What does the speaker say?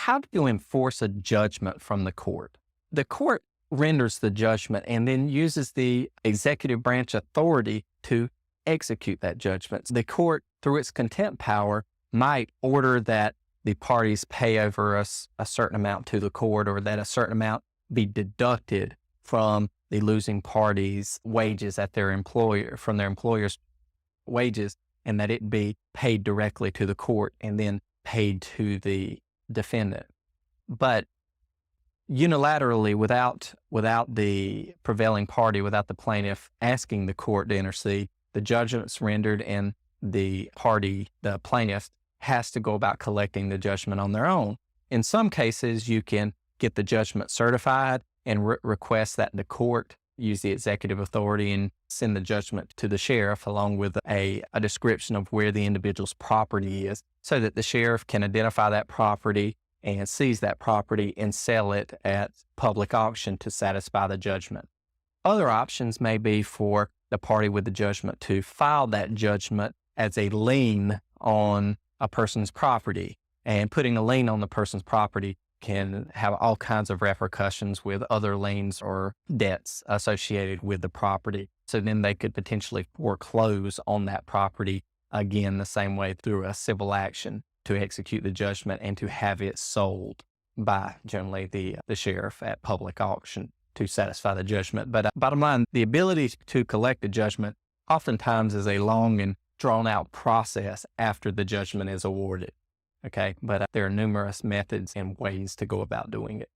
how do you enforce a judgment from the court? The court renders the judgment and then uses the executive branch authority to execute that judgment. The court, through its contempt power, might order that the parties pay over a certain amount to the court, or that a certain amount be deducted from the losing party's wages at their employer, from their employer's wages, and that it be paid directly to the court and then paid to the defendant. But unilaterally, without the prevailing party, without the plaintiff asking the court to intercede, the judgment's rendered, and the party, the plaintiff, has to go about collecting the judgment on their own. In some cases, you can get the judgment certified and request that the court use the executive authority and send the judgment to the sheriff, along with a description of where the individual's property is, so that the sheriff can identify that property and seize that property and sell it at public auction to satisfy the judgment. Other options may be for the party with the judgment to file that judgment as a lien on a person's property. And putting a lien on the person's property can have all kinds of repercussions with other liens or debts associated with the property. So then they could potentially foreclose on that property again the same way through a civil action to execute the judgment and to have it sold by generally the sheriff at public auction to satisfy the judgment. But bottom line, the ability to collect a judgment oftentimes is a long and drawn out process after the judgment is awarded. Okay, but there are numerous methods and ways to go about doing it.